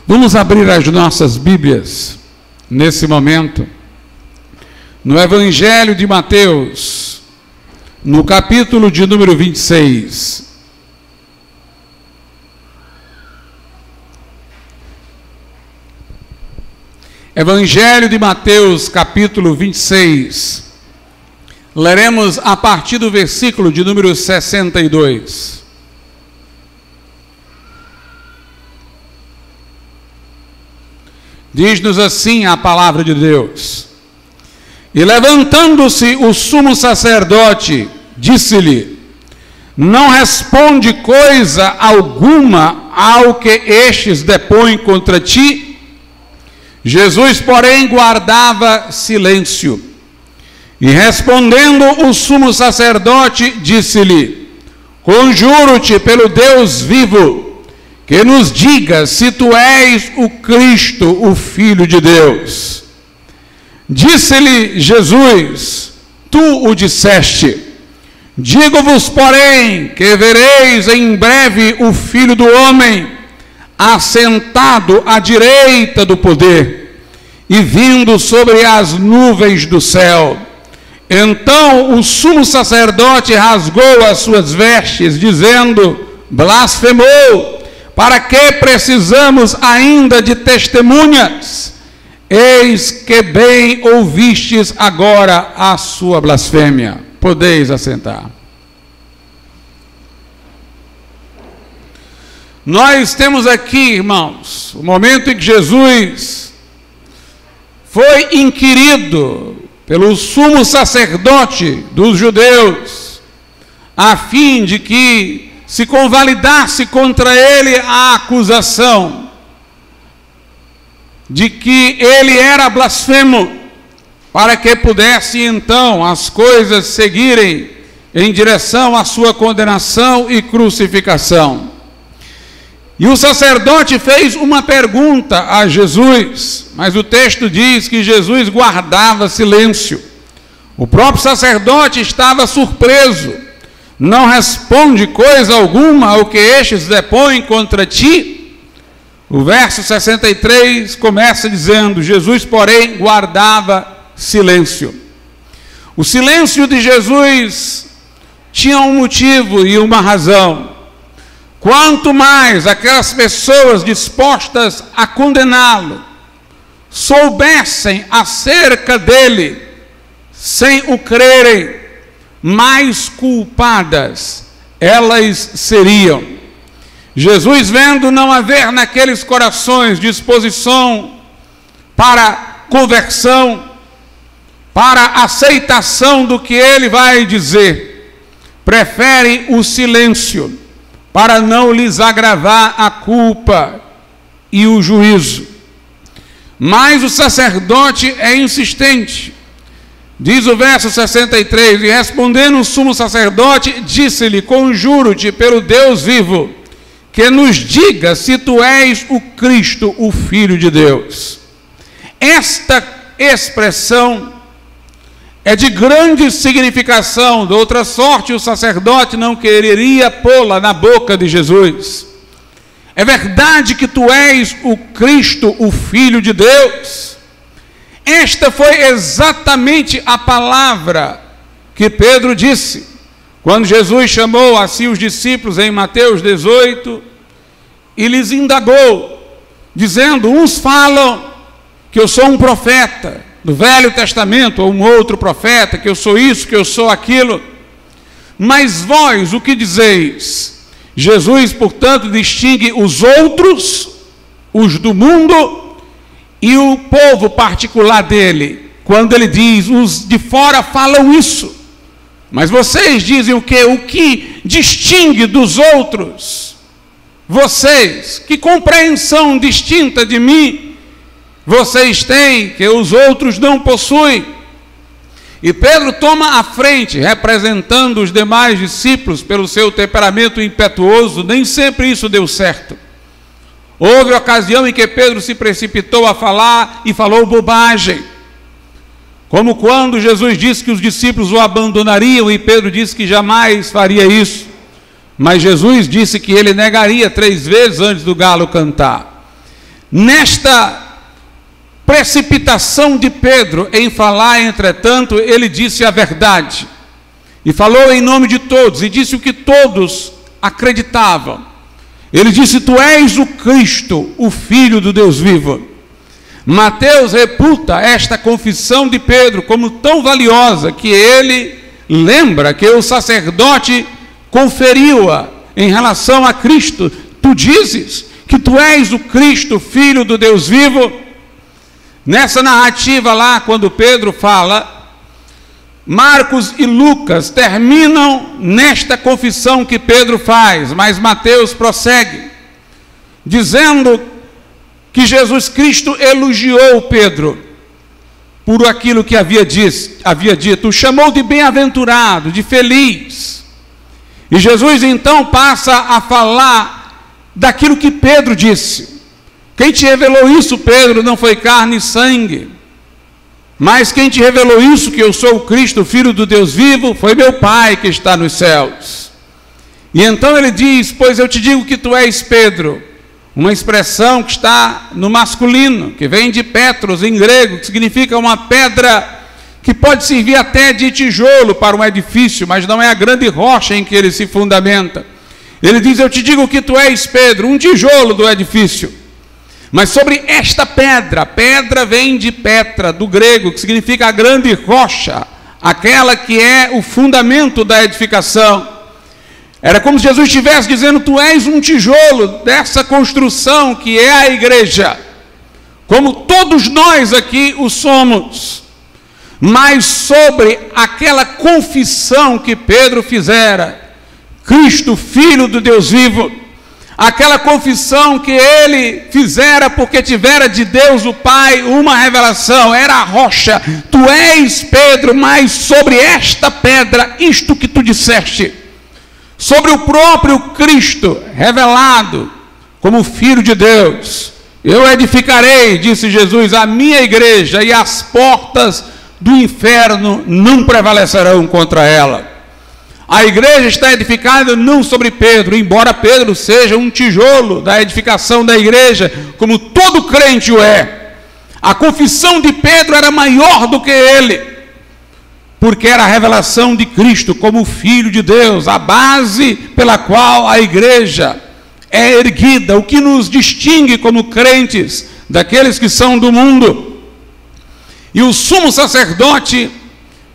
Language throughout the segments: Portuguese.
Vamos abrir as nossas Bíblias nesse momento no Evangelho de Mateus, no capítulo de número 26. Evangelho de Mateus, capítulo 26. Leremos a partir do versículo de número 62. Diz-nos assim a palavra de Deus: E levantando-se o sumo sacerdote, disse-lhe: Não responde coisa alguma ao que estes depõem contra ti? Jesus, porém, guardava silêncio. E respondendo o sumo sacerdote, disse-lhe: Conjuro-te pelo Deus vivo, que nos diga se tu és o Cristo, o Filho de Deus. Disse-lhe Jesus: Tu o disseste. Digo-vos, porém, que vereis em breve o Filho do Homem assentado à direita do poder e vindo sobre as nuvens do céu. Então o sumo sacerdote rasgou as suas vestes, dizendo: Blasfemou! Para que precisamos ainda de testemunhas? Eis que bem ouvistes agora a sua blasfêmia. Podeis assentar. Nós temos aqui, irmãos, o momento em que Jesus foi inquirido pelo sumo sacerdote dos judeus, a fim de que se convalidasse contra ele a acusação de que ele era blasfemo, para que pudesse então as coisas seguirem em direção à sua condenação e crucificação. E o sacerdote fez uma pergunta a Jesus, mas o texto diz que Jesus guardava silêncio. O próprio sacerdote estava surpreso. Não responde coisa alguma ao que estes depõem contra ti? O verso 63 começa dizendo: Jesus, porém, guardava silêncio. O silêncio de Jesus tinha um motivo e uma razão. Quanto mais aquelas pessoas dispostas a condená-lo soubessem acerca dele, sem o crerem, mais culpadas elas seriam. Jesus, vendo não haver naqueles corações disposição para conversão, para aceitação do que ele vai dizer, prefere o silêncio para não lhes agravar a culpa e o juízo. Mas o sacerdote é insistente. Diz o verso 63, e respondendo o sumo sacerdote, disse-lhe: Conjuro-te pelo Deus vivo, que nos diga se tu és o Cristo, o Filho de Deus. Esta expressão é de grande significação, de outra sorte o sacerdote não quereria pô-la na boca de Jesus. É verdade que tu és o Cristo, o Filho de Deus? Esta foi exatamente a palavra que Pedro disse, quando Jesus chamou a si os discípulos em Mateus 18, e lhes indagou, dizendo: uns falam que eu sou um profeta do Velho Testamento, ou um outro profeta, que eu sou isso, que eu sou aquilo. Mas vós, o que dizeis? Jesus, portanto, distingue os outros, os do mundo, e o povo particular dele, quando ele diz: os de fora falam isso, mas vocês dizem o quê? O que distingue dos outros? Vocês, que compreensão distinta de mim vocês têm, que os outros não possuem? E Pedro toma a frente, representando os demais discípulos pelo seu temperamento impetuoso. Nem sempre isso deu certo. Houve ocasião em que Pedro se precipitou a falar e falou bobagem, como quando Jesus disse que os discípulos o abandonariam e Pedro disse que jamais faria isso, mas Jesus disse que ele negaria 3 vezes antes do galo cantar. Nesta precipitação de Pedro em falar, entretanto, ele disse a verdade. E falou em nome de todos, e disse o que todos acreditavam. Ele disse: tu és o Cristo, o Filho do Deus vivo. Mateus reputa esta confissão de Pedro como tão valiosa que ele lembra que o sacerdote conferiu-a em relação a Cristo. Tu dizes que tu és o Cristo, Filho do Deus vivo. Nessa narrativa lá, quando Pedro fala, Marcos e Lucas terminam nesta confissão que Pedro faz, mas Mateus prossegue, dizendo que Jesus Cristo elogiou Pedro por aquilo que havia dito, o chamou de bem-aventurado, de feliz. E Jesus então passa a falar daquilo que Pedro disse. Quem te revelou isso, Pedro, não foi carne e sangue, mas quem te revelou isso, que eu sou o Cristo, Filho do Deus vivo, foi meu Pai que está nos céus. E então ele diz: pois eu te digo que tu és Pedro, uma expressão que está no masculino, que vem de Petros em grego, que significa uma pedra que pode servir até de tijolo para um edifício, mas não é a grande rocha em que ele se fundamenta. Ele diz: eu te digo que tu és Pedro, um tijolo do edifício. Mas sobre esta pedra, pedra vem de Petra, do grego, que significa a grande rocha, aquela que é o fundamento da edificação. Era como se Jesus estivesse dizendo: tu és um tijolo dessa construção que é a igreja, como todos nós aqui o somos. Mas sobre aquela confissão que Pedro fizera, Cristo, Filho do Deus vivo, aquela confissão que ele fizera porque tivera de Deus o Pai uma revelação, era a rocha. Tu és Pedro, mas sobre esta pedra, isto que tu disseste, sobre o próprio Cristo revelado como Filho de Deus, eu edificarei, disse Jesus, a minha igreja, e as portas do inferno não prevalecerão contra ela. A igreja está edificada não sobre Pedro, embora Pedro seja um tijolo da edificação da igreja, como todo crente o é. A confissão de Pedro era maior do que ele, porque era a revelação de Cristo como Filho de Deus, a base pela qual a igreja é erguida, o que nos distingue como crentes daqueles que são do mundo. E o sumo sacerdote,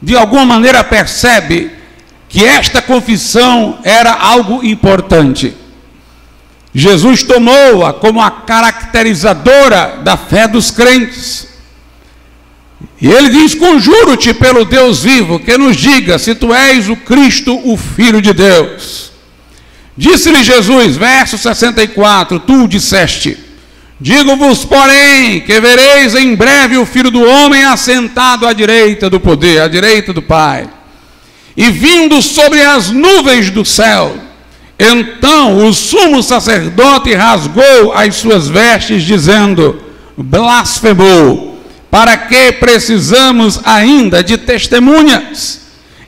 de alguma maneira, percebe que esta confissão era algo importante. Jesus tomou-a como a caracterizadora da fé dos crentes. E ele diz: conjuro-te pelo Deus vivo, que nos diga se tu és o Cristo, o Filho de Deus. Disse-lhe Jesus, verso 64, tu disseste: digo-vos, porém, que vereis em breve o Filho do Homem assentado à direita do poder, à direita do Pai, e vindo sobre as nuvens do céu. Então o sumo sacerdote rasgou as suas vestes, dizendo: blasfemou, para que precisamos ainda de testemunhas?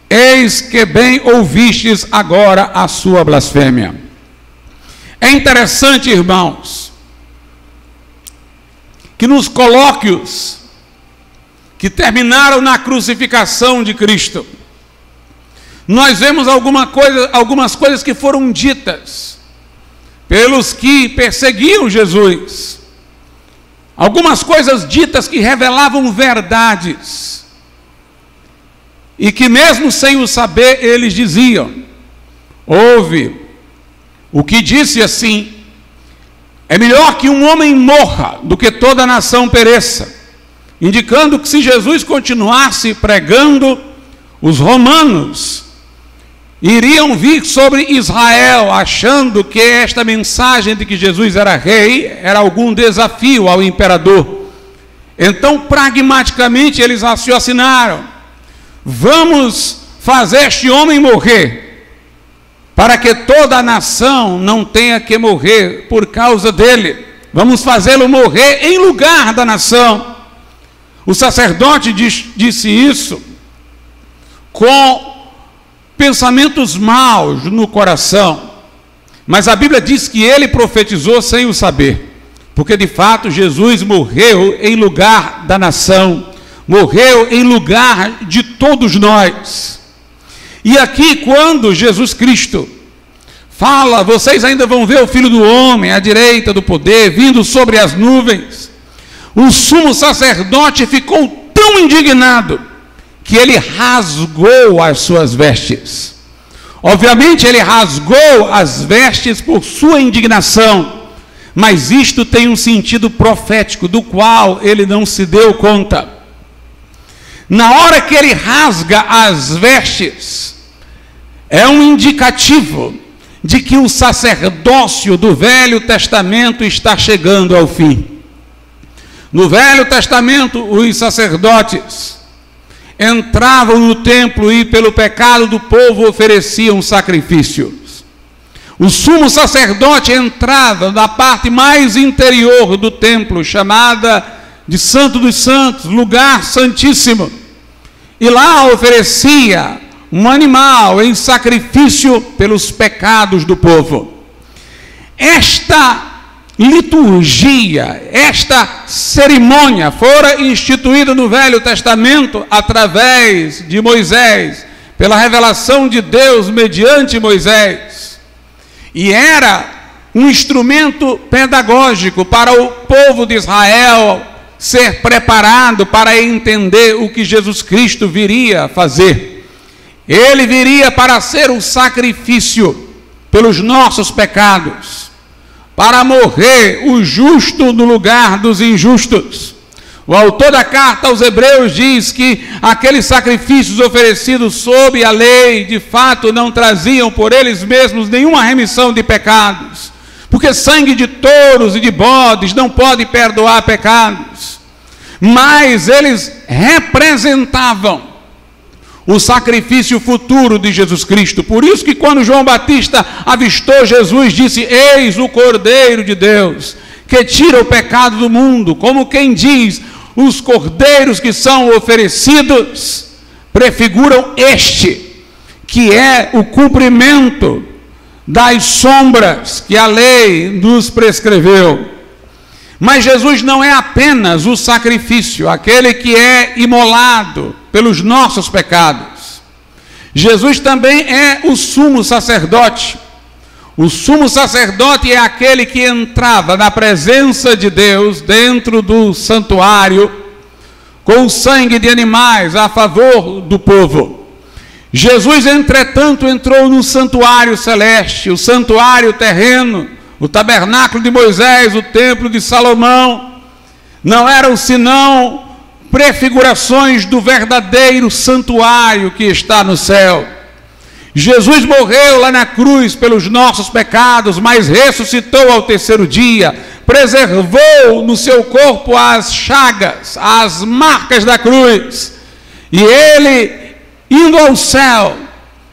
Eis que bem ouvistes agora a sua blasfêmia. É interessante, irmãos, que nos colóquios que terminaram na crucificação de Cristo, nós vemos algumas coisas que foram ditas pelos que perseguiam Jesus. Algumas coisas ditas que revelavam verdades, e que mesmo sem o saber, eles diziam. Houve o que disse assim: é melhor que um homem morra do que toda a nação pereça, indicando que se Jesus continuasse pregando, os romanos iriam vir sobre Israel, achando que esta mensagem de que Jesus era rei era algum desafio ao imperador. Então, pragmaticamente, eles raciocinaram: vamos fazer este homem morrer, para que toda a nação não tenha que morrer por causa dele. Vamos fazê-lo morrer em lugar da nação. O sacerdote disse isso com pensamentos maus no coração, mas a Bíblia diz que ele profetizou sem o saber. porque de fato Jesus morreu em lugar da nação, morreu em lugar de todos nós. E aqui, quando Jesus Cristo fala, vocês ainda vão ver o Filho do Homem à direita do poder, vindo sobre as nuvens, o sumo sacerdote ficou tão indignado que ele rasgou as suas vestes. Obviamente ele rasgou as vestes por sua indignação, mas isto tem um sentido profético, do qual ele não se deu conta. Na hora que ele rasga as vestes, é um indicativo de que o sacerdócio do Velho Testamento está chegando ao fim. No Velho Testamento, os sacerdotes entravam no templo e pelo pecado do povo ofereciam sacrifícios. O sumo sacerdote entrava na parte mais interior do templo, chamada de Santo dos Santos, lugar santíssimo, e lá oferecia um animal em sacrifício pelos pecados do povo. Esta liturgia, esta cerimônia fora instituída no Velho Testamento através de Moisés, pela revelação de Deus mediante Moisés, e era um instrumento pedagógico para o povo de Israel ser preparado para entender o que Jesus Cristo viria fazer. Ele viria para ser o sacrifício pelos nossos pecados, para morrer o justo no lugar dos injustos. O autor da carta aos Hebreus diz que aqueles sacrifícios oferecidos sob a lei, de fato, não traziam por eles mesmos nenhuma remissão de pecados, porque sangue de touros e de bodes não pode perdoar pecados, mas eles representavam o sacrifício futuro de Jesus Cristo. Por isso que quando João Batista avistou Jesus, disse: eis o Cordeiro de Deus, que tira o pecado do mundo. Como quem diz, os cordeiros que são oferecidos prefiguram este, que é o cumprimento das sombras que a lei nos prescreveu. Mas Jesus não é apenas o sacrifício, aquele que é imolado pelos nossos pecados. Jesus também é o sumo sacerdote. O sumo sacerdote é aquele que entrava na presença de Deus dentro do santuário com o sangue de animais a favor do povo. Jesus, entretanto, entrou no santuário celeste, o santuário terreno, o tabernáculo de Moisés, o templo de Salomão, não eram senão prefigurações do verdadeiro santuário que está no céu. Jesus morreu lá na cruz pelos nossos pecados, mas ressuscitou ao terceiro dia, preservou no seu corpo as chagas, as marcas da cruz, e ele, indo ao céu,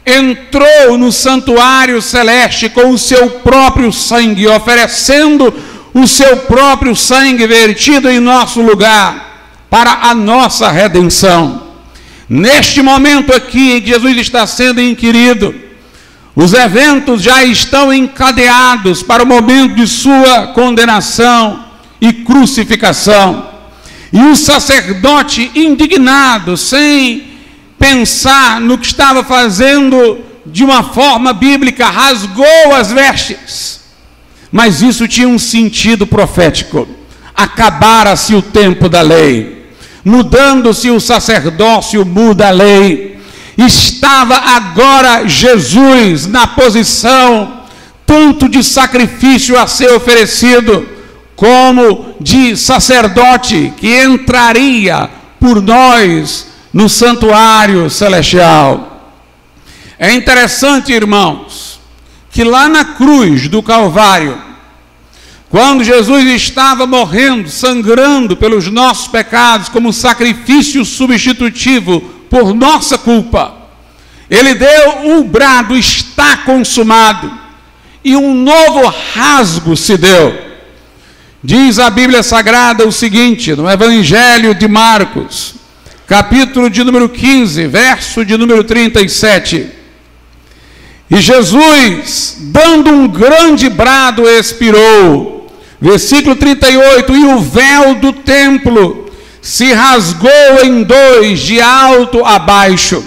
entrou no santuário celeste com o seu próprio sangue, oferecendo o seu próprio sangue vertido em nosso lugar, para a nossa redenção. Neste momento aqui em que Jesus está sendo inquirido, os eventos já estão encadeados para o momento de sua condenação e crucificação. E o sacerdote, indignado, sem pensar no que estava fazendo de uma forma bíblica, rasgou as vestes. Mas isso tinha um sentido profético. Acabara-se o tempo da lei. Mudando-se o sacerdócio, muda a lei. Estava agora Jesus na posição tanto de sacrifício a ser oferecido, como de sacerdote que entraria por nós no santuário celestial. É interessante, irmãos, que lá na cruz do Calvário, quando Jesus estava morrendo, sangrando pelos nossos pecados, como sacrifício substitutivo por nossa culpa, ele deu um brado: está consumado, e um novo rasgo se deu. Diz a Bíblia Sagrada o seguinte, no Evangelho de Marcos, capítulo de número 15, verso de número 37. E Jesus, dando um grande brado, expirou, Versículo 38, e o véu do templo se rasgou em dois, de alto a baixo.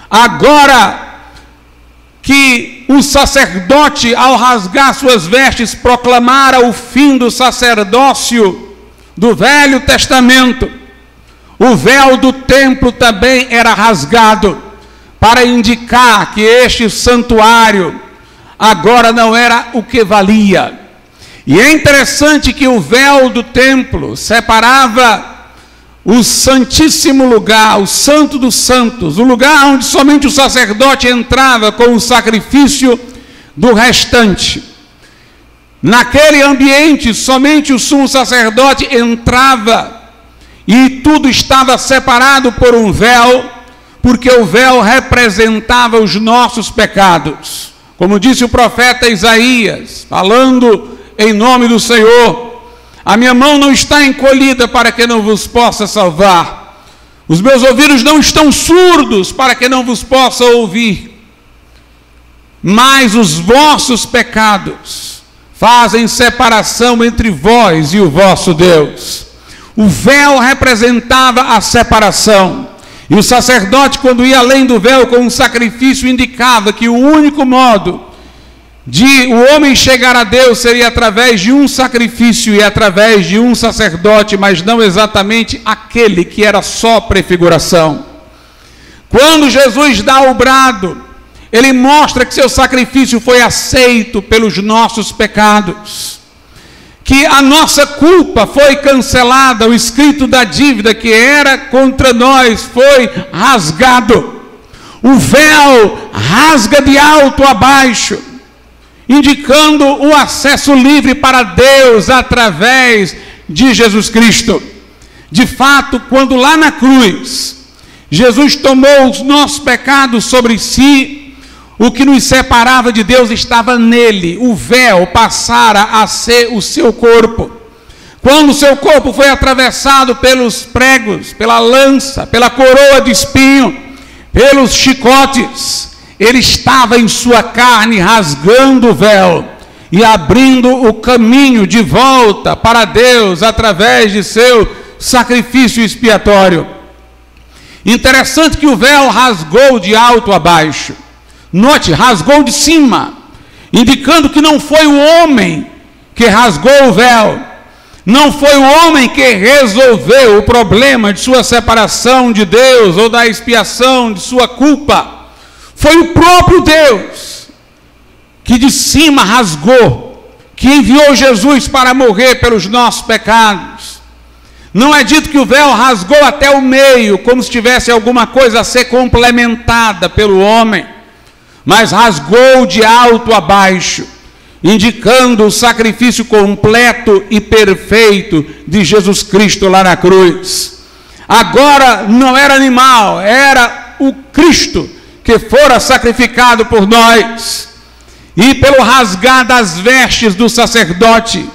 Agora que o sacerdote, ao rasgar suas vestes, proclamara o fim do sacerdócio do Velho Testamento, o véu do templo também era rasgado, para indicar que este santuário agora não era o que valia. E é interessante que o véu do templo separava o santíssimo lugar, o santo dos santos, o lugar onde somente o sacerdote entrava com o sacrifício do restante. Naquele ambiente, somente o sumo sacerdote entrava e tudo estava separado por um véu, porque o véu representava os nossos pecados. Como disse o profeta Isaías, falando em nome do Senhor: a minha mão não está encolhida para que não vos possa salvar, os meus ouvidos não estão surdos para que não vos possa ouvir, mas os vossos pecados fazem separação entre vós e o vosso Deus. O véu representava a separação, e o sacerdote, quando ia além do véu com um sacrifício, indicava que o único modo de o homem chegar a Deus seria através de um sacrifício e através de um sacerdote, mas não exatamente aquele que era só prefiguração. Quando Jesus dá o brado, ele mostra que seu sacrifício foi aceito pelos nossos pecados, que a nossa culpa foi cancelada, o escrito da dívida que era contra nós foi rasgado. O véu rasga de alto a baixo, indicando o acesso livre para Deus através de Jesus Cristo. De fato, quando lá na cruz, Jesus tomou os nossos pecados sobre si, o que nos separava de Deus estava nele. O véu passara a ser o seu corpo. Quando o seu corpo foi atravessado pelos pregos, pela lança, pela coroa de espinho, pelos chicotes, ele estava em sua carne rasgando o véu e abrindo o caminho de volta para Deus através de seu sacrifício expiatório. Interessante que o véu rasgou de alto a baixo. Note, rasgou de cima, indicando que não foi o homem que rasgou o véu, não foi o homem que resolveu o problema de sua separação de Deus ou da expiação de sua culpa. Foi o próprio Deus que de cima rasgou, que enviou Jesus para morrer pelos nossos pecados. Não é dito que o véu rasgou até o meio, como se tivesse alguma coisa a ser complementada pelo homem, mas rasgou de alto a baixo, indicando o sacrifício completo e perfeito de Jesus Cristo lá na cruz. Agora não era animal, era o Cristo que fora sacrificado por nós, e pelo rasgar das vestes do sacerdote,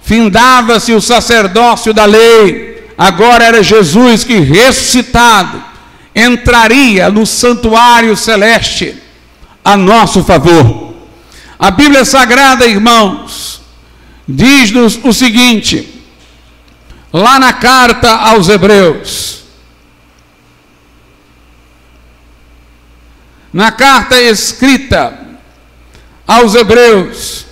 findava-se o sacerdócio da lei. Agora era Jesus que, ressuscitado, entraria no santuário celeste a nosso favor. A Bíblia Sagrada, irmãos, diz-nos o seguinte, lá na carta aos Hebreus, na carta escrita aos Hebreus,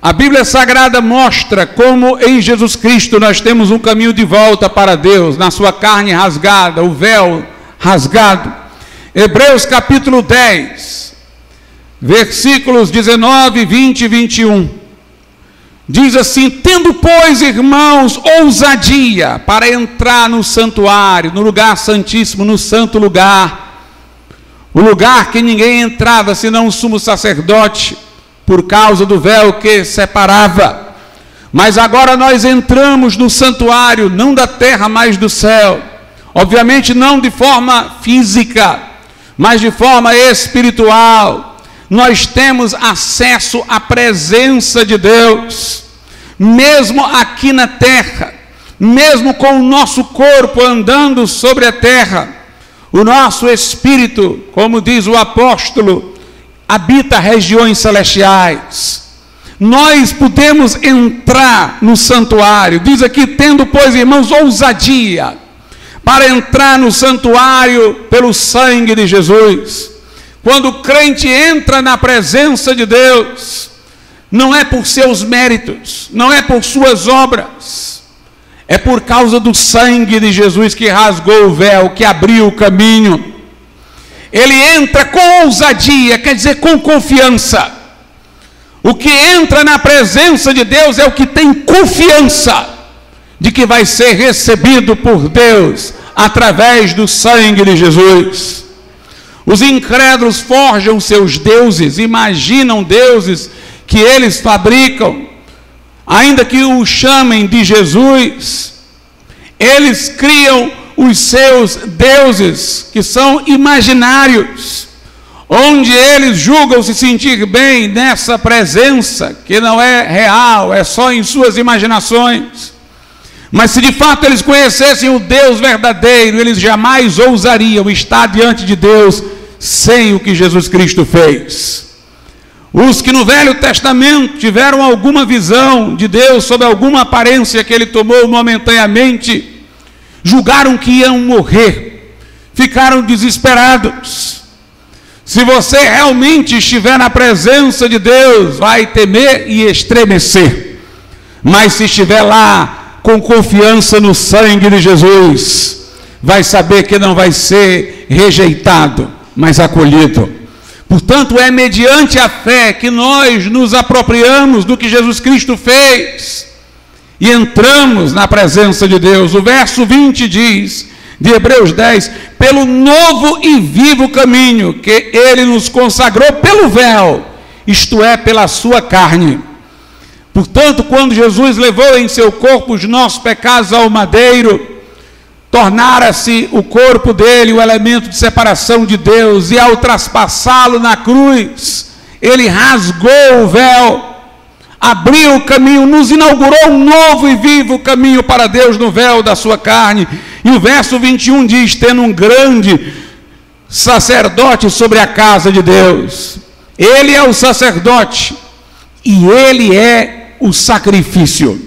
a Bíblia Sagrada mostra como em Jesus Cristo nós temos um caminho de volta para Deus, na sua carne rasgada, o véu rasgado. Hebreus capítulo 10, versículos 19, 20 e 21, diz assim: tendo, pois, irmãos, ousadia para entrar no santuário, no lugar santíssimo, no santo lugar, o lugar que ninguém entrava senão o sumo sacerdote, por causa do véu que separava. Mas agora nós entramos no santuário, não da terra, mas do céu. Obviamente não de forma física, mas de forma espiritual. Nós temos acesso à presença de Deus, mesmo aqui na terra, mesmo com o nosso corpo andando sobre a terra, o nosso espírito, como diz o apóstolo, habita regiões celestiais. nós podemos entrar no santuário. Diz aqui: tendo, pois, irmãos, ousadia para entrar no santuário pelo sangue de Jesus. Quando o crente entra na presença de Deus, não é por seus méritos, não é por suas obras, é por causa do sangue de Jesus que rasgou o véu, que abriu o caminho. Ele entra com ousadia, quer dizer, com confiança. O que entra na presença de Deus é o que tem confiança de que vai ser recebido por Deus através do sangue de Jesus. Os incrédulos forjam seus deuses, imaginam deuses que eles fabricam, ainda que o chamem de Jesus. Eles criam os seus deuses, que são imaginários, onde eles julgam se sentir bem nessa presença, que não é real, é só em suas imaginações. Mas se de fato eles conhecessem o Deus verdadeiro, eles jamais ousariam estar diante de Deus sem o que Jesus Cristo fez. Os que no Velho Testamento tiveram alguma visão de Deus sob alguma aparência que ele tomou momentaneamente, julgaram que iam morrer, ficaram desesperados. Se você realmente estiver na presença de Deus, vai temer e estremecer. Mas se estiver lá com confiança no sangue de Jesus, vai saber que não vai ser rejeitado, mas acolhido. Portanto, é mediante a fé que nós nos apropriamos do que Jesus Cristo fez e entramos na presença de Deus. O verso 20 diz, de Hebreus 10, pelo novo e vivo caminho que ele nos consagrou pelo véu, isto é, pela sua carne. Portanto, quando Jesus levou em seu corpo os nossos pecados ao madeiro, tornara-se o corpo dele o elemento de separação de Deus, e ao traspassá-lo na cruz, ele rasgou o véu, abriu o caminho, nos inaugurou um novo e vivo caminho para Deus no véu da sua carne. E o verso 21 diz, tendo um grande sacerdote sobre a casa de Deus. Ele é o sacerdote e ele é o sacrifício.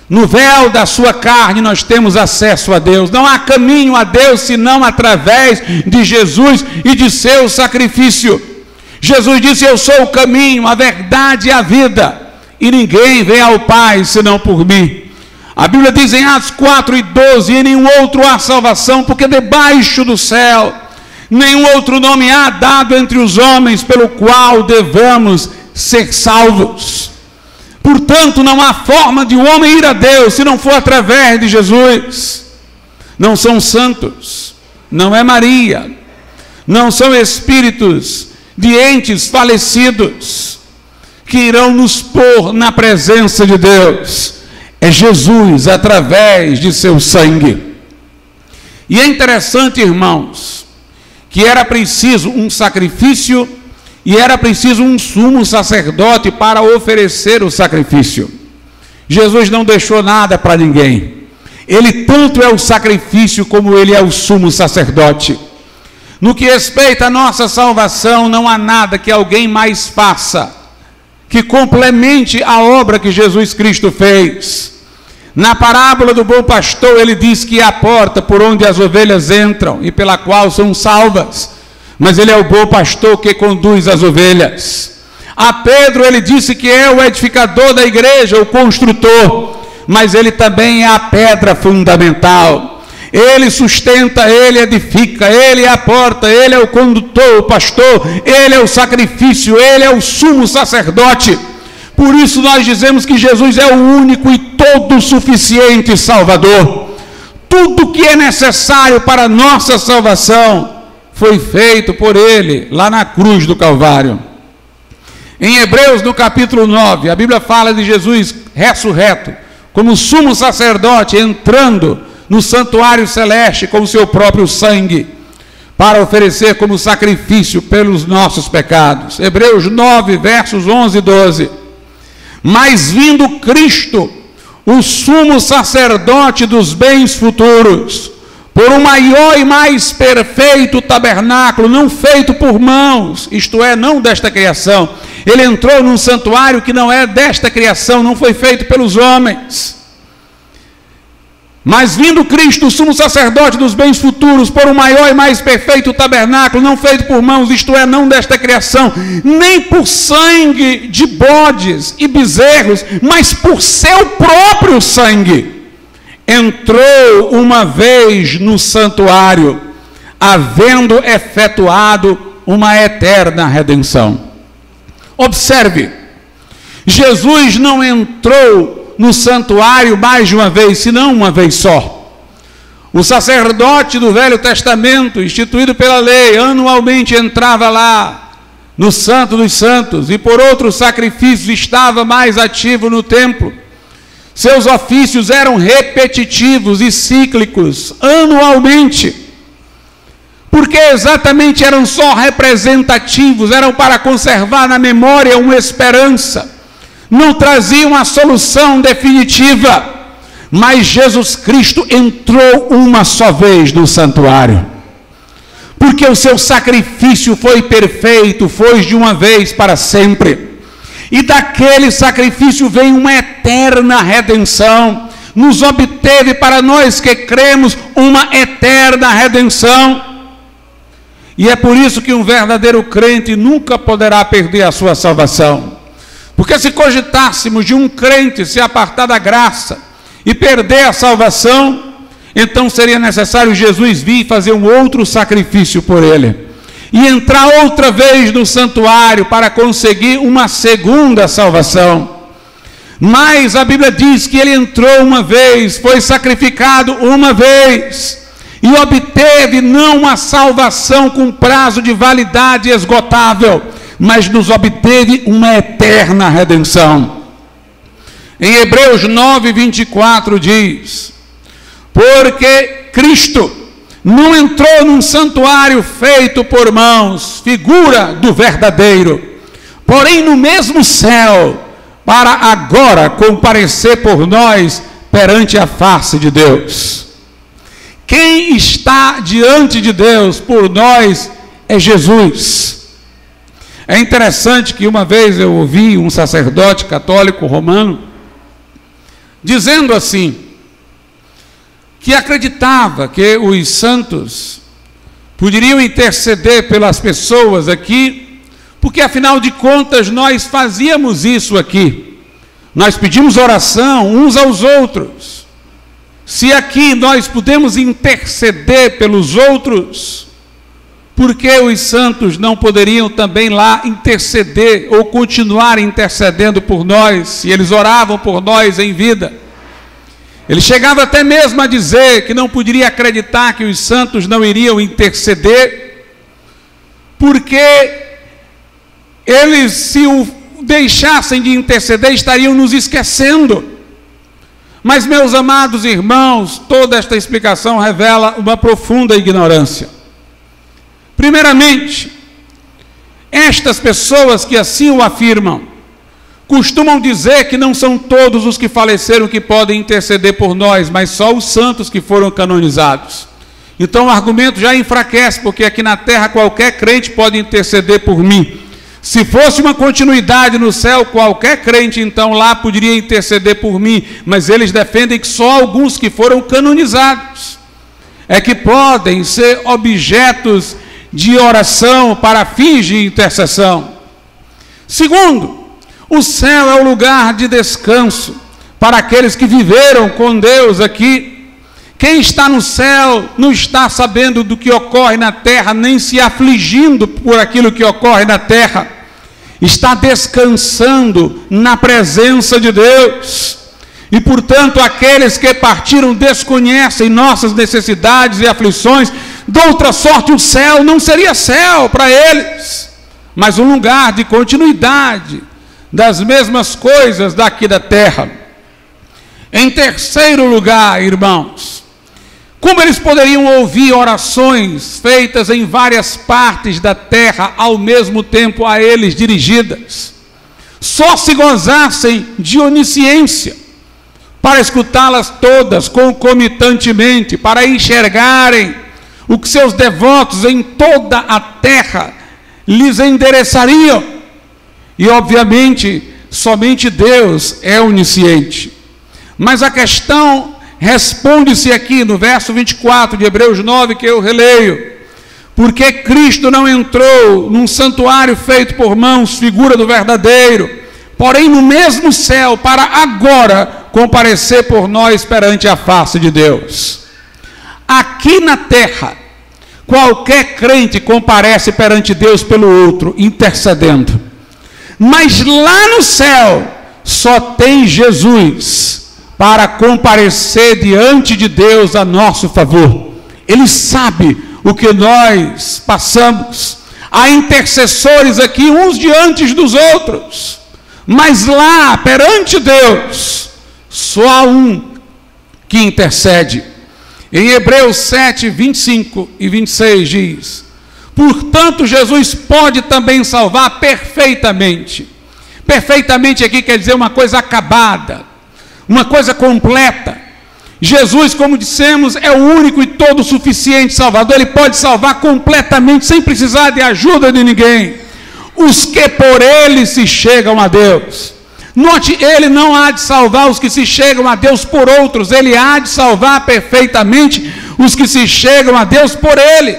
No véu da sua carne nós temos acesso a Deus. Não há caminho a Deus senão através de Jesus e de seu sacrifício. Jesus disse, eu sou o caminho, a verdade e a vida, e ninguém vem ao Pai senão por mim. A Bíblia diz em Atos 4:12, em nenhum outro há salvação, porque debaixo do céu nenhum outro nome há dado entre os homens pelo qual devamos ser salvos. Portanto, não há forma de um homem ir a Deus se não for através de Jesus. Não são santos, não é Maria, não são espíritos de entes falecidos que irão nos pôr na presença de Deus. É Jesus através de seu sangue. E é interessante, irmãos, que era preciso um sacrifício e era preciso um sumo sacerdote para oferecer o sacrifício. Jesus não deixou nada para ninguém. Ele tanto é o sacrifício como ele é o sumo sacerdote. No que respeita à nossa salvação, não há nada que alguém mais faça que complemente a obra que Jesus Cristo fez. Na parábola do bom pastor, ele diz que é a porta por onde as ovelhas entram e pela qual são salvas, mas ele é o bom pastor que conduz as ovelhas. A Pedro ele disse que é o edificador da igreja, o construtor, mas ele também é a pedra fundamental. Ele sustenta, ele edifica, ele é a porta, ele é o condutor, o pastor, ele é o sacrifício, ele é o sumo sacerdote. Por isso nós dizemos que Jesus é o único e todo suficiente Salvador. Tudo que é necessário para a nossa salvação foi feito por ele lá na cruz do Calvário. Em Hebreus, no capítulo 9, a Bíblia fala de Jesus ressurreto, como sumo sacerdote, entrando no santuário celeste com o seu próprio sangue, para oferecer como sacrifício pelos nossos pecados. Hebreus 9, versos 11 e 12. Mas vindo Cristo, o sumo sacerdote dos bens futuros, por um maior e mais perfeito tabernáculo, não feito por mãos, isto é, não desta criação. Ele entrou num santuário que não é desta criação, não foi feito pelos homens. Mas vindo Cristo, o sumo sacerdote dos bens futuros, por um maior e mais perfeito tabernáculo, não feito por mãos, isto é, não desta criação, nem por sangue de bodes e bezerros, mas por seu próprio sangue, entrou uma vez no santuário, havendo efetuado uma eterna redenção. Observe, Jesus não entrou no santuário mais de uma vez, senão uma vez só. O sacerdote do Velho Testamento, instituído pela lei, anualmente entrava lá no Santo dos Santos e por outros sacrifícios estava mais ativo no templo. Seus ofícios eram repetitivos e cíclicos, anualmente, porque exatamente eram só representativos, eram para conservar na memória uma esperança, não traziam a solução definitiva. Mas Jesus Cristo entrou uma só vez no santuário, porque o seu sacrifício foi perfeito, foi de uma vez para sempre. E daquele sacrifício vem uma eterna redenção, nos obteve para nós que cremos uma eterna redenção. E é por isso que um verdadeiro crente nunca poderá perder a sua salvação. Porque se cogitássemos de um crente se apartar da graça e perder a salvação, então seria necessário Jesus vir fazer um outro sacrifício por ele e entrar outra vez no santuário para conseguir uma segunda salvação. Mas a Bíblia diz que ele entrou uma vez, foi sacrificado uma vez e obteve não uma salvação com prazo de validade esgotável, mas nos obteve uma eterna redenção. Em Hebreus 9, 24 diz: porque Cristo não entrou num santuário feito por mãos, figura do verdadeiro, porém no mesmo céu, para agora comparecer por nós perante a face de Deus. Quem está diante de Deus por nós é Jesus. É interessante que uma vez eu ouvi um sacerdote católico romano dizendo assim, que acreditava que os santos poderiam interceder pelas pessoas aqui, porque afinal de contas nós fazíamos isso aqui, nós pedimos oração uns aos outros. Se aqui nós podemos interceder pelos outros, por que os santos não poderiam também lá interceder ou continuar intercedendo por nós, se eles oravam por nós em vida? Ele chegava até mesmo a dizer que não poderia acreditar que os santos não iriam interceder, porque eles, se o deixassem de interceder, estariam nos esquecendo. Mas, meus amados irmãos, toda esta explicação revela uma profunda ignorância. Primeiramente, estas pessoas que assim o afirmam, costumam dizer que não são todos os que faleceram que podem interceder por nós, mas só os santos que foram canonizados. Então o argumento já enfraquece, porque aqui na terra qualquer crente pode interceder por mim. Se fosse uma continuidade no céu, qualquer crente então lá poderia interceder por mim, mas eles defendem que só alguns que foram canonizados é que podem ser objetos de oração para fins de intercessão. Segundo, o céu é o lugar de descanso para aqueles que viveram com Deus aqui. Quem está no céu não está sabendo do que ocorre na terra, nem se afligindo por aquilo que ocorre na terra. Está descansando na presença de Deus. E, portanto, aqueles que partiram desconhecem nossas necessidades e aflições. De outra sorte, o céu não seria céu para eles, mas um lugar de continuidade das mesmas coisas daqui da terra. Em terceiro lugar, irmãos, como eles poderiam ouvir orações feitas em várias partes da terra ao mesmo tempo a eles dirigidas? Só se gozassem de onisciência, para escutá-las todas concomitantemente, para enxergarem o que seus devotos em toda a terra lhes endereçariam. E obviamente, somente Deus é onisciente. Mas a questão responde-se aqui no verso 24 de Hebreus 9, que eu releio. Porque Cristo não entrou num santuário feito por mãos, figura do verdadeiro, porém no mesmo céu, para agora comparecer por nós perante a face de Deus. Aqui na terra, qualquer crente comparece perante Deus pelo outro, intercedendo. Mas lá no céu, só tem Jesus para comparecer diante de Deus a nosso favor. Ele sabe o que nós passamos. Há intercessores aqui, uns diante dos outros, mas lá, perante Deus, só há um que intercede. Em Hebreus 7, 25 e 26 diz: portanto, Jesus pode também salvar perfeitamente. Perfeitamente aqui quer dizer uma coisa acabada, uma coisa completa. Jesus, como dissemos, é o único e todo suficiente Salvador. Ele pode salvar completamente, sem precisar de ajuda de ninguém, os que por Ele se chegam a Deus. Note, Ele não há de salvar os que se chegam a Deus por outros, Ele há de salvar perfeitamente os que se chegam a Deus por Ele,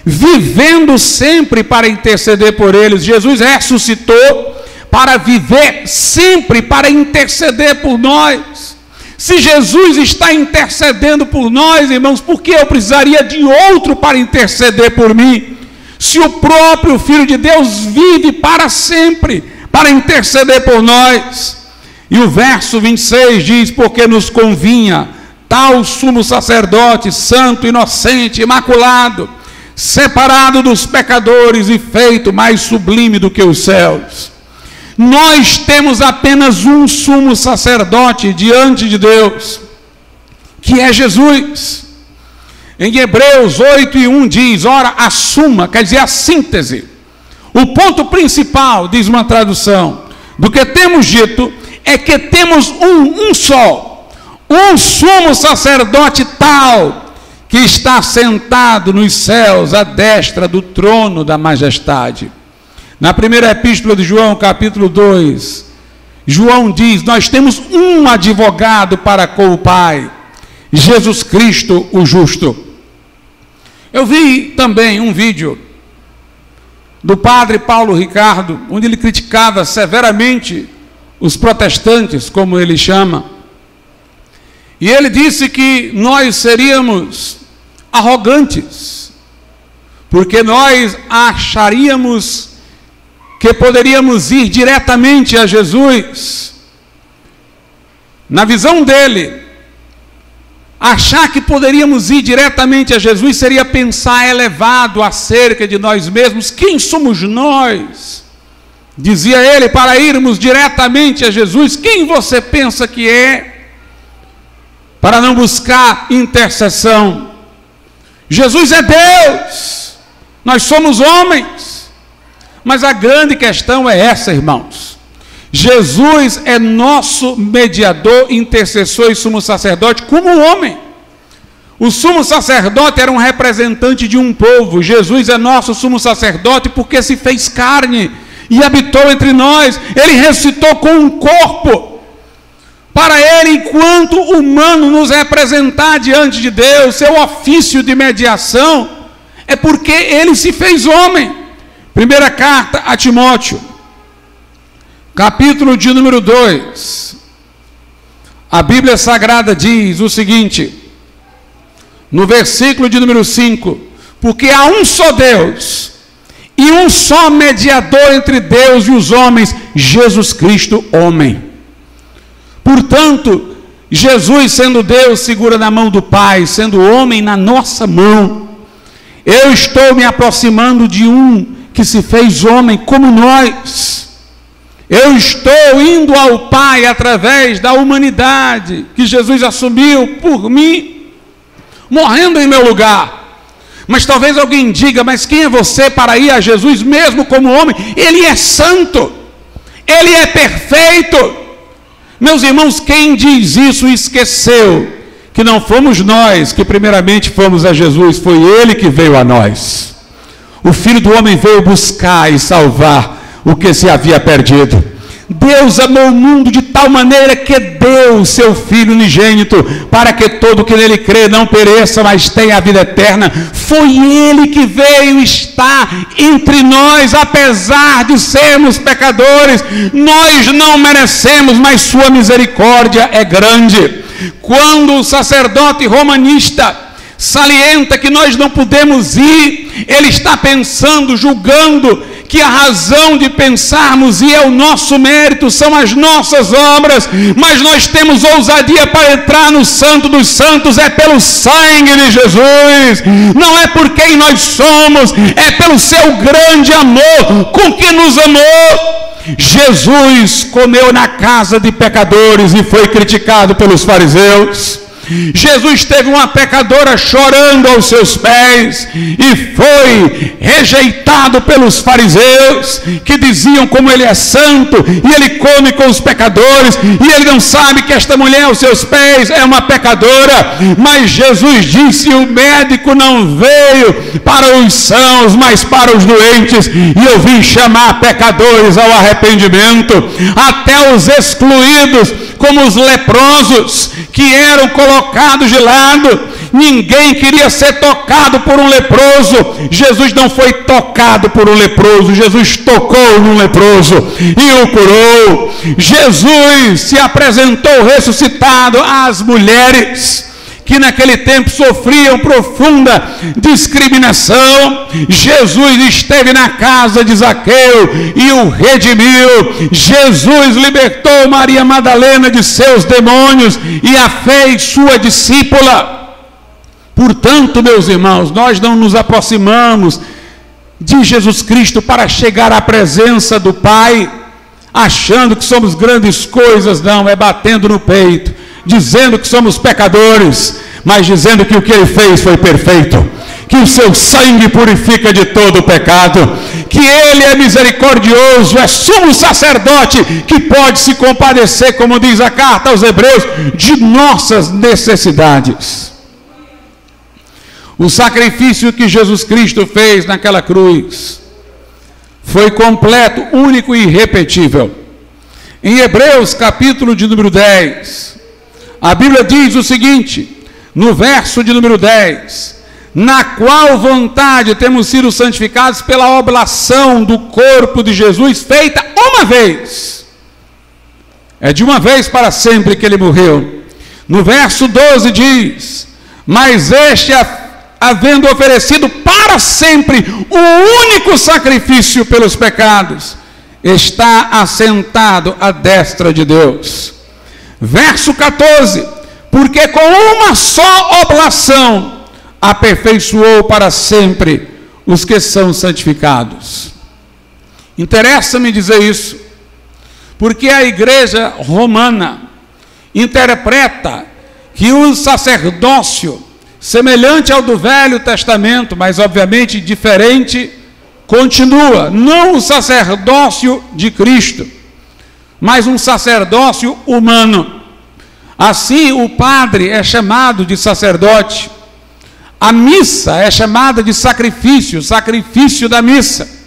vivendo sempre para interceder por eles. Jesus ressuscitou para viver sempre, para interceder por nós. Se Jesus está intercedendo por nós, irmãos, por que eu precisaria de outro para interceder por mim? Se o próprio Filho de Deus vive para sempre, para interceder por nós. E o verso 26 diz: porque nos convinha tal sumo sacerdote, santo, inocente, imaculado, separado dos pecadores e feito mais sublime do que os céus. Nós temos apenas um sumo sacerdote diante de Deus, que é Jesus. Em Hebreus 8 e 1 diz: ora, a suma, quer dizer a síntese, o ponto principal, diz uma tradução, do que temos dito, é que temos um só, um sumo sacerdote tal, que está sentado nos céus à destra do trono da majestade. Na primeira epístola de João, capítulo 2, João diz: nós temos um advogado para com o Pai, Jesus Cristo o justo. Eu vi também um vídeo do padre Paulo Ricardo, onde ele criticava severamente os protestantes, como ele chama. E ele disse que nós seríamos arrogantes, porque nós acharíamos que poderíamos ir diretamente a Jesus. Na visão dele, achar que poderíamos ir diretamente a Jesus seria pensar elevado acerca de nós mesmos. Quem somos nós, dizia ele, para irmos diretamente a Jesus? Quem você pensa que é, para não buscar intercessão? Jesus é Deus, nós somos homens. Mas a grande questão é essa, irmãos: Jesus é nosso mediador, intercessor e sumo sacerdote como homem. O sumo sacerdote era um representante de um povo. Jesus é nosso sumo sacerdote porque se fez carne e habitou entre nós. Ele ressuscitou com um corpo, para ele, enquanto humano, nos representar diante de Deus. Seu ofício de mediação é porque ele se fez homem. Primeira carta a Timóteo, capítulo de número 2, a Bíblia Sagrada diz o seguinte, no versículo de número 5: porque há um só Deus e um só mediador entre Deus e os homens, Jesus Cristo, homem. Portanto, Jesus, sendo Deus, segura na mão do Pai, sendo homem na nossa mão. Eu estou me aproximando de um que se fez homem como nós. Eu estou indo ao Pai através da humanidade que Jesus assumiu por mim, morrendo em meu lugar. Mas talvez alguém diga: mas quem é você para ir a Jesus mesmo como homem? Ele é santo, ele é perfeito. Meus irmãos, quem diz isso esqueceu que não fomos nós que primeiramente fomos a Jesus, foi Ele que veio a nós. O Filho do Homem veio buscar e salvar o que se havia perdido. Deus amou o mundo de tal maneira que deu o seu Filho unigênito, para que todo que nele crê não pereça, mas tenha a vida eterna. Foi Ele que veio estar entre nós, apesar de sermos pecadores. Nós não merecemos, mas sua misericórdia é grande. Quando o sacerdote romanista salienta que nós não podemos ir, ele está pensando, julgando que a razão de pensarmos ir é o nosso mérito, são as nossas obras, mas nós temos ousadia para entrar no Santo dos Santos, é pelo sangue de Jesus, não é por quem nós somos, é pelo seu grande amor com que nos amou. Jesus comeu na casa de pecadores e foi criticado pelos fariseus. Jesus teve uma pecadora chorando aos seus pés e foi rejeitado pelos fariseus, que diziam como ele é santo e ele come com os pecadores, e ele não sabe que esta mulher aos seus pés é uma pecadora. Mas Jesus disse: o médico não veio para os sãos, mas para os doentes, e eu vim chamar pecadores ao arrependimento. Até os excluídos, como os leprosos, que eram colocados de lado. Ninguém queria ser tocado por um leproso. Jesus não foi tocado por um leproso, Jesus tocou num leproso e o curou. Jesus se apresentou ressuscitado às mulheres que naquele tempo sofriam profunda discriminação. Jesus esteve na casa de Zaqueu e o redimiu. Jesus libertou Maria Madalena de seus demônios e a fez sua discípula. Portanto, meus irmãos, nós não nos aproximamos de Jesus Cristo para chegar à presença do Pai achando que somos grandes coisas, não, é batendo no peito, dizendo que somos pecadores, mas dizendo que o que Ele fez foi perfeito, que o seu sangue purifica de todo o pecado, que Ele é misericordioso, é sumo sacerdote, que pode se compadecer, como diz a carta aos Hebreus, de nossas necessidades. O sacrifício que Jesus Cristo fez naquela cruz foi completo, único e irrepetível. Em Hebreus, capítulo de número 10, a Bíblia diz o seguinte, no verso de número 10: na qual vontade temos sido santificados pela oblação do corpo de Jesus, feita uma vez. É de uma vez para sempre que Ele morreu. No verso 12 diz: mas este, havendo oferecido para sempre o único sacrifício pelos pecados, está assentado à destra de Deus. Verso 14: porque com uma só oblação aperfeiçoou para sempre os que são santificados. Interessa-me dizer isso, porque a igreja romana interpreta que o sacerdócio, semelhante ao do Velho Testamento, mas obviamente diferente, continua, não o sacerdócio de Cristo, mas um sacerdócio humano. Assim, o padre é chamado de sacerdote, a missa é chamada de sacrifício, sacrifício da missa.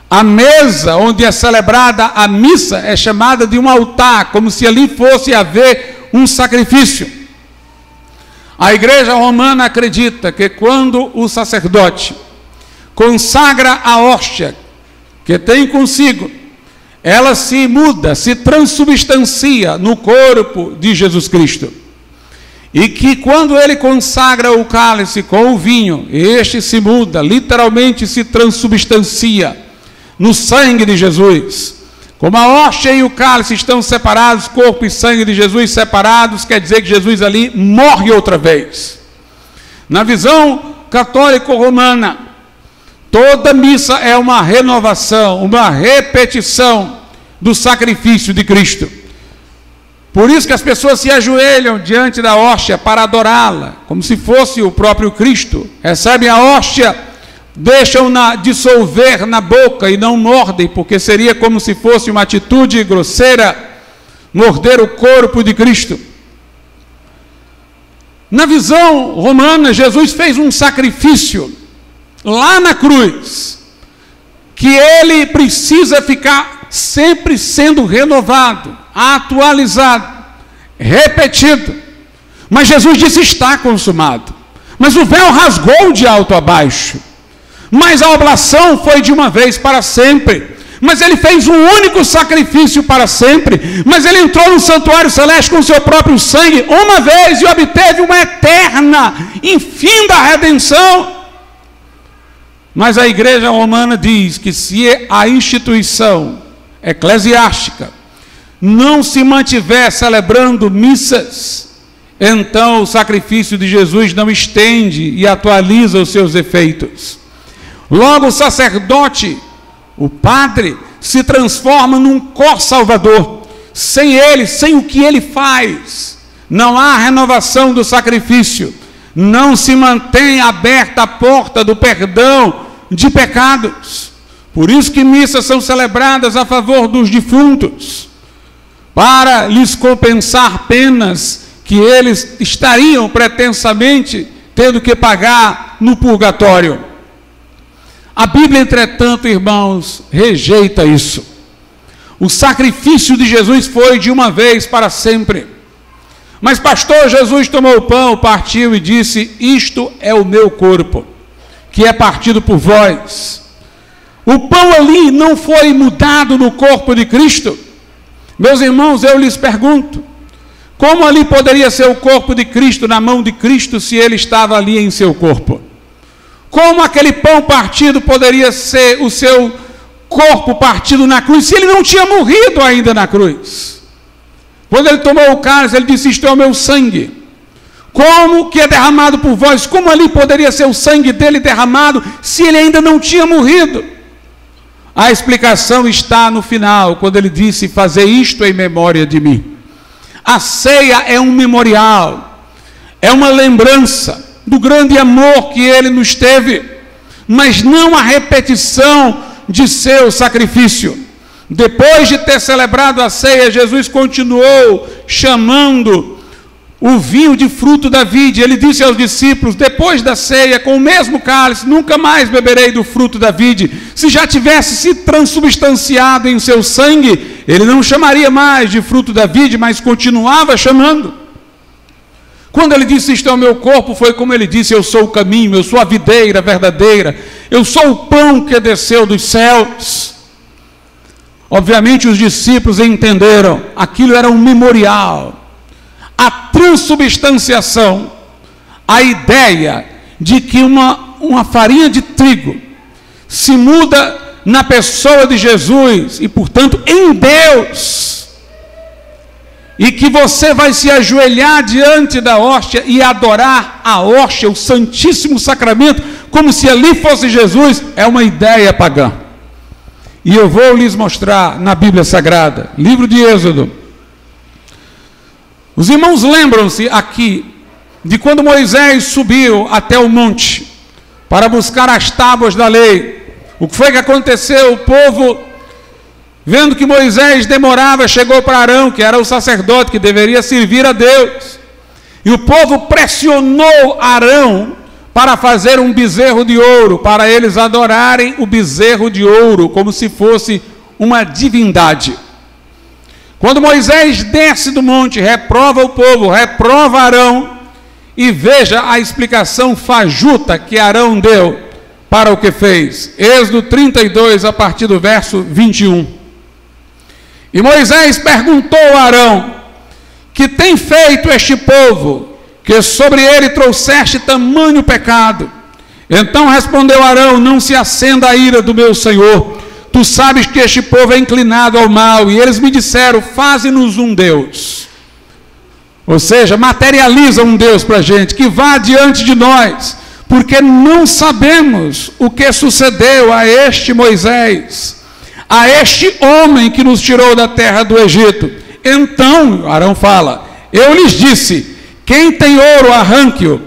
A mesa onde é celebrada a missa é chamada de um altar, como se ali fosse haver um sacrifício. A igreja romana acredita que quando o sacerdote consagra a hóstia que tem consigo, ela se muda, se transubstancia no corpo de Jesus Cristo. E que quando ele consagra o cálice com o vinho, este se muda, literalmente se transubstancia no sangue de Jesus. Como a hóstia e o cálice estão separados, corpo e sangue de Jesus separados, quer dizer que Jesus ali morre outra vez. Na visão católico-romana, toda missa é uma renovação, uma repetição do sacrifício de Cristo. Por isso que as pessoas se ajoelham diante da hóstia para adorá-la, como se fosse o próprio Cristo. Recebem a hóstia, deixam-na dissolver na boca e não mordem, porque seria como se fosse uma atitude grosseira. morder o corpo de Cristo. Na visão romana, Jesus fez um sacrifício lá na cruz, que ele precisa ficar sempre sendo renovado, atualizado, repetido. Mas Jesus disse: está consumado. Mas o véu rasgou de alto a baixo. Mas a oblação foi de uma vez para sempre. Mas ele fez um único sacrifício para sempre. Mas ele entrou no santuário celeste com seu próprio sangue uma vez e obteve uma eterna, infinda redenção. Mas a igreja romana diz que se a instituição eclesiástica não se mantiver celebrando missas, então o sacrifício de Jesus não estende e atualiza os seus efeitos. Logo, o sacerdote, o padre, se transforma num co-salvador. Sem ele, sem o que ele faz, não há renovação do sacrifício. Não se mantém aberta a porta do perdão de pecados. Por isso que missas são celebradas a favor dos defuntos, para lhes compensar penas que eles estariam pretensamente tendo que pagar no purgatório. A Bíblia, entretanto, irmãos, rejeita isso. O sacrifício de Jesus foi de uma vez para sempre. Mas, pastor, Jesus tomou o pão, partiu e disse: isto é o meu corpo, que é partido por vós. O pão ali não foi mudado no corpo de Cristo? Meus irmãos, eu lhes pergunto, como ali poderia ser o corpo de Cristo na mão de Cristo se ele estava ali em seu corpo? Como aquele pão partido poderia ser o seu corpo partido na cruz se ele não tinha morrido ainda na cruz? Quando ele tomou o cálice, ele disse: isto é o meu sangue. Como que é derramado por vós? Como ali poderia ser o sangue dele derramado se ele ainda não tinha morrido? A explicação está no final, quando ele disse: fazer isto em memória de mim. A ceia é um memorial, é uma lembrança do grande amor que ele nos teve, mas não a repetição de seu sacrifício. Depois de ter celebrado a ceia, Jesus continuou chamando o vinho de fruto da vide. Ele disse aos discípulos, depois da ceia, com o mesmo cálice: nunca mais beberei do fruto da vide. Se já tivesse se transubstanciado em seu sangue, ele não chamaria mais de fruto da vide, mas continuava chamando. Quando ele disse: isto é o meu corpo, foi como ele disse: eu sou o caminho, eu sou a videira verdadeira, eu sou o pão que desceu dos céus. Obviamente os discípulos entenderam, aquilo era um memorial. A transubstanciação, a ideia de que uma farinha de trigo se muda na pessoa de Jesus e, portanto, em Deus, e que você vai se ajoelhar diante da hóstia e adorar a hóstia, o Santíssimo Sacramento, como se ali fosse Jesus, é uma ideia pagã. E eu vou lhes mostrar na Bíblia Sagrada, livro de Êxodo. Os irmãos lembram-se aqui de quando Moisés subiu até o monte para buscar as tábuas da lei. O que foi que aconteceu? O povo, vendo que Moisés demorava, chegou para Arão, que era o sacerdote que deveria servir a Deus. E o povo pressionou Arão para fazer um bezerro de ouro, para eles adorarem o bezerro de ouro, como se fosse uma divindade. Quando Moisés desce do monte, reprova o povo, reprova Arão, e veja a explicação fajuta que Arão deu para o que fez. Êxodo 32, a partir do verso 21. E Moisés perguntou a Arão: que tem feito este povo, que sobre ele trouxeste tamanho pecado? Então respondeu Arão: não se acenda a ira do meu senhor. Tu sabes que este povo é inclinado ao mal, e eles me disseram: faze-nos um Deus. Ou seja, materializa um Deus para a gente, que vá diante de nós, porque não sabemos o que sucedeu a este Moisés, a este homem que nos tirou da terra do Egito. Então, Arão fala: eu lhes disse, quem tem ouro, arranque-o,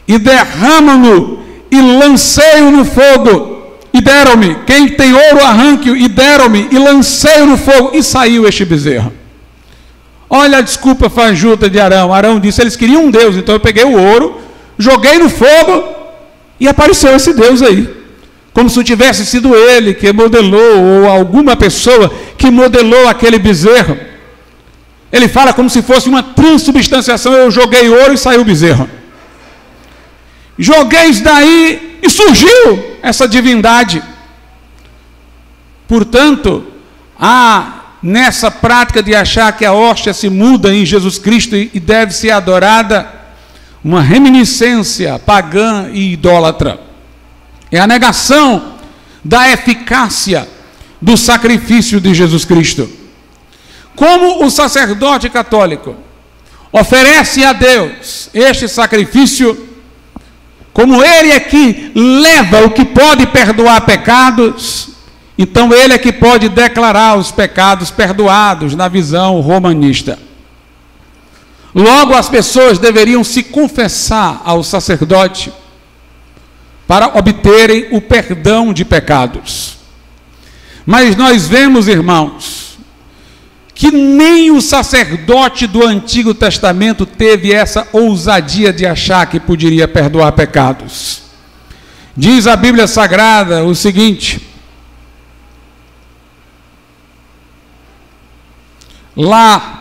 e derrama-no, e lancei-o no fogo. E deram-me, quem tem ouro, arranque-o, e deram-me, e lancei-o no fogo, e saiu este bezerro. Olha a desculpa fajuta de Arão. Arão disse, eles queriam um Deus, então eu peguei o ouro, joguei no fogo e apareceu esse Deus aí. Como se tivesse sido ele que modelou, ou alguma pessoa que modelou aquele bezerro. Ele fala como se fosse uma transubstanciação. Eu joguei ouro e saiu o bezerro. Joguei isso daí e surgiu essa divindade. Portanto, nessa prática de achar que a hóstia se muda em Jesus Cristo e deve ser adorada, uma reminiscência pagã e idólatra. É a negação da eficácia do sacrifício de Jesus Cristo. Como o sacerdote católico oferece a Deus este sacrifício, como ele é que leva o que pode perdoar pecados, então ele é que pode declarar os pecados perdoados na visão romanista. Logo, as pessoas deveriam se confessar ao sacerdote para obterem o perdão de pecados. Mas nós vemos, irmãos, que nem o sacerdote do Antigo Testamento teve essa ousadia de achar que poderia perdoar pecados. Diz a Bíblia Sagrada o seguinte, lá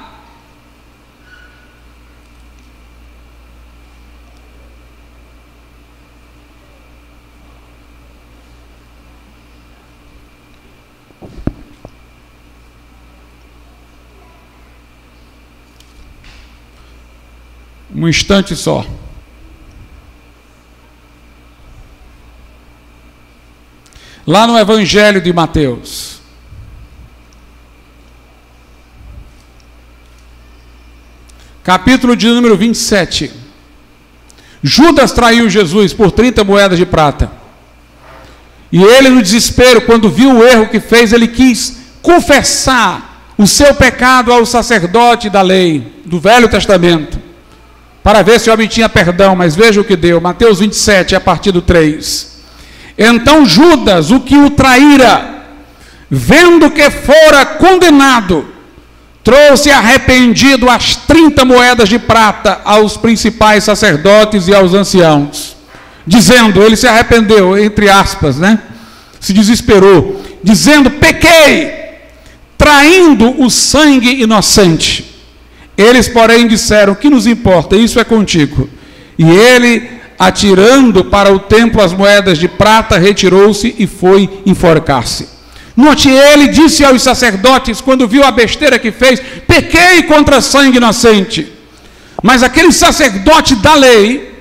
um instante só. Lá no Evangelho de Mateus, capítulo de número 27. Judas traiu Jesus por 30 moedas de prata. E ele, no desespero, quando viu o erro que fez, ele quis confessar o seu pecado ao sacerdote da lei, do Velho Testamento, para ver se o homem tinha perdão. Mas veja o que deu. Mateus 27, a partir do 3. Então Judas, o que o traíra, vendo que fora condenado, trouxe arrependido as 30 moedas de prata aos principais sacerdotes e aos anciãos, dizendo, ele se arrependeu, entre aspas, se desesperou, dizendo, pequei, traindo o sangue inocente. Eles, porém, disseram, que nos importa, isso é contigo. E ele, atirando para o templo as moedas de prata, retirou-se e foi enforcar-se. Note, ele disse aos sacerdotes, quando viu a besteira que fez, pequei contra sangue inocente. Mas aquele sacerdote da lei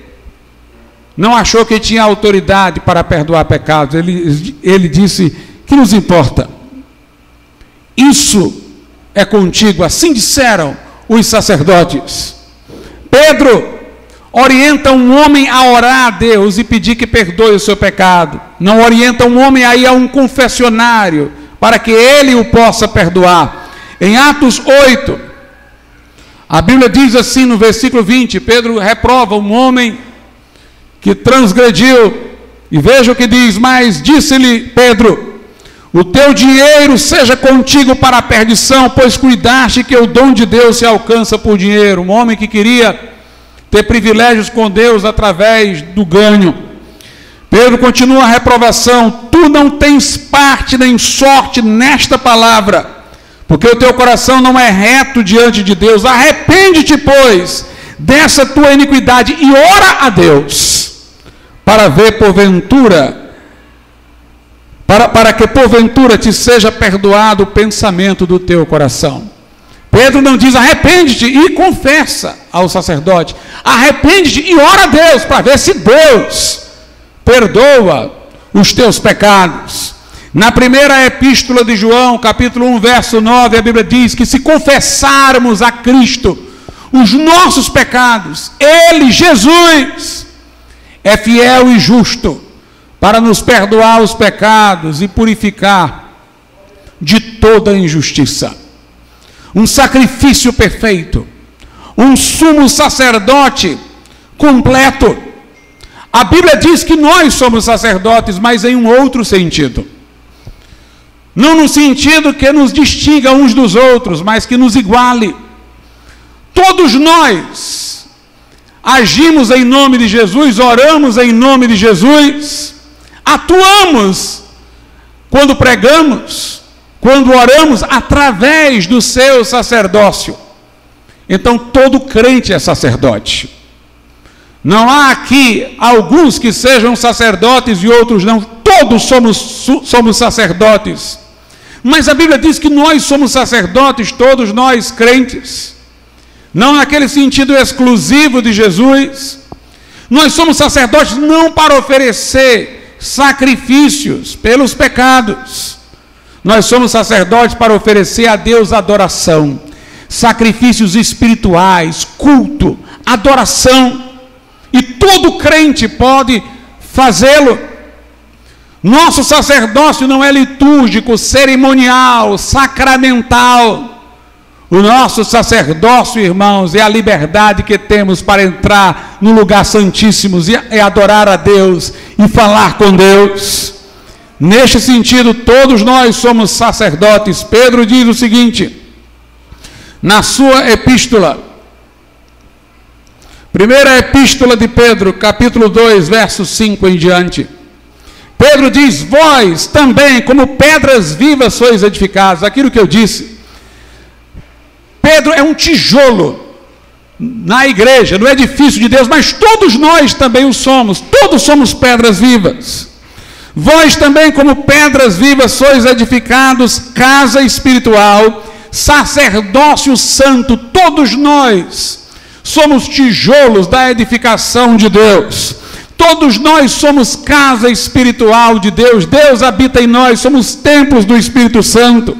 não achou que tinha autoridade para perdoar pecados. Ele disse, que nos importa? Isso é contigo. Assim disseram os sacerdotes. Pedro orienta um homem a orar a Deus e pedir que perdoe o seu pecado. Não orienta um homem a ir a um confessionário para que ele o possa perdoar. Em Atos 8, a Bíblia diz assim no versículo 20, Pedro reprova um homem que transgrediu, e veja o que diz, mas disse-lhe Pedro, o teu dinheiro seja contigo para a perdição, pois cuidaste que o dom de Deus se alcança por dinheiro. Um homem que queria ter privilégios com Deus através do ganho. Pedro continua a reprovação, tu não tens parte nem sorte nesta palavra, porque o teu coração não é reto diante de Deus. Arrepende-te, pois, dessa tua iniquidade e ora a Deus, para ver porventura, para que porventura te seja perdoado o pensamento do teu coração. Pedro não diz arrepende-te e confessa ao sacerdote, arrepende-te e ora a Deus, para ver se Deus perdoa os teus pecados. Na primeira epístola de João, capítulo 1, verso 9, a Bíblia diz que se confessarmos a Cristo os nossos pecados, Ele, Jesus, é fiel e justo para nos perdoar os pecados e purificar de toda injustiça. Um sacrifício perfeito, um sumo sacerdote completo. A Bíblia diz que nós somos sacerdotes, mas em um outro sentido. Não no sentido que nos distinga uns dos outros, mas que nos iguale. Todos nós agimos em nome de Jesus, oramos em nome de Jesus, atuamos quando pregamos, quando oramos através do seu sacerdócio. Então todo crente é sacerdote. Não há aqui alguns que sejam sacerdotes e outros não. Todos somos sacerdotes. Mas a Bíblia diz que nós somos sacerdotes, todos nós crentes. Não naquele sentido exclusivo de Jesus. Nós somos sacerdotes não para oferecer sacrifícios pelos pecados. Nós somos sacerdotes para oferecer a Deus adoração, sacrifícios espirituais, culto, adoração. E todo crente pode fazê-lo. Nosso sacerdócio não é litúrgico, cerimonial, sacramental. O nosso sacerdócio, irmãos, é a liberdade que temos para entrar no lugar santíssimo e adorar a Deus e falar com Deus. Neste sentido, todos nós somos sacerdotes. Pedro diz o seguinte, na sua epístola, primeira epístola de Pedro, capítulo 2, verso 5 em diante. Pedro diz, vós também, como pedras vivas, sois edificados. Aquilo que eu disse. Pedro é um tijolo na igreja, no edifício de Deus, mas todos nós também o somos. Todos somos pedras vivas. Vós também, como pedras vivas, sois edificados, casa espiritual, sacerdócio santo. Todos nós somos tijolos da edificação de Deus. Todos nós somos casa espiritual de Deus. Deus habita em nós, somos templos do Espírito Santo.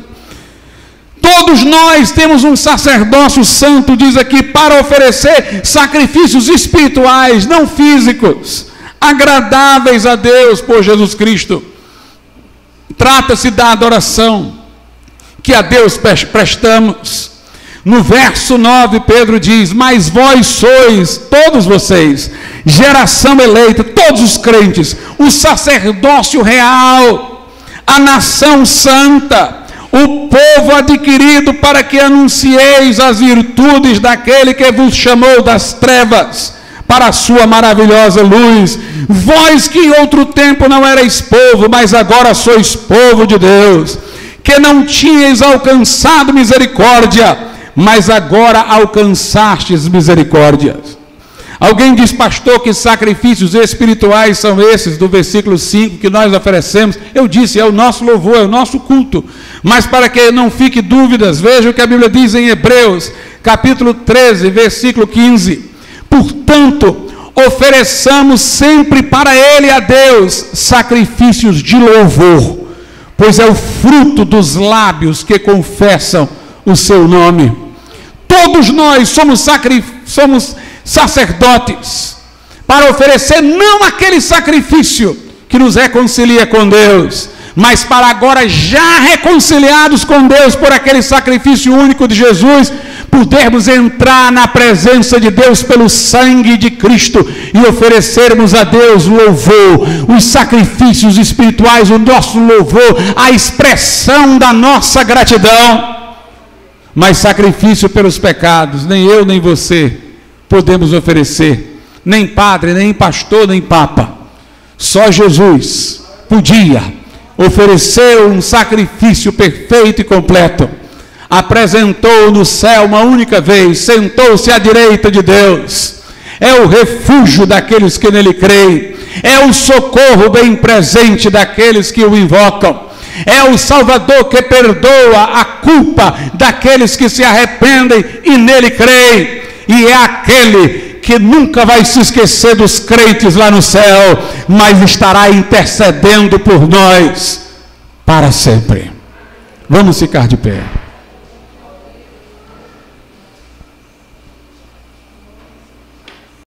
Todos nós temos um sacerdócio santo, diz aqui, para oferecer sacrifícios espirituais, não físicos, agradáveis a Deus por Jesus Cristo. Trata-se da adoração que a Deus prestamos. No verso 9, Pedro diz, mas vós sois, todos vocês, geração eleita, todos os crentes, o sacerdócio real, a nação santa, o povo adquirido para que anuncieis as virtudes daquele que vos chamou das trevas para a sua maravilhosa luz. Vós que em outro tempo não erais povo, mas agora sois povo de Deus, que não tinhais alcançado misericórdia, mas agora alcançastes misericórdia. Alguém diz, pastor, que sacrifícios espirituais são esses, do versículo 5, que nós oferecemos? Eu disse, é o nosso louvor, é o nosso culto. Mas para que não fique dúvidas, veja o que a Bíblia diz em Hebreus, capítulo 13, versículo 15. Portanto, ofereçamos sempre para Ele, a Deus, sacrifícios de louvor, pois é o fruto dos lábios que confessam o seu nome. Todos nós somos sacerdotes para oferecer não aquele sacrifício que nos reconcilia com Deus, mas para agora já reconciliados com Deus por aquele sacrifício único de Jesus, podermos entrar na presença de Deus pelo sangue de Cristo e oferecermos a Deus louvor, os sacrifícios espirituais, o nosso louvor, a expressão da nossa gratidão. Mas sacrifício pelos pecados, nem eu nem você podemos oferecer, nem padre, nem pastor, nem papa. Só Jesus podia oferecer um sacrifício perfeito e completo. Apresentou no céu uma única vez, sentou-se à direita de Deus. É o refúgio daqueles que nele creem, é o socorro bem presente daqueles que o invocam. É o Salvador que perdoa a culpa daqueles que se arrependem e nele creem. E é aquele que nunca vai se esquecer dos crentes lá no céu, mas estará intercedendo por nós para sempre. Vamos ficar de pé.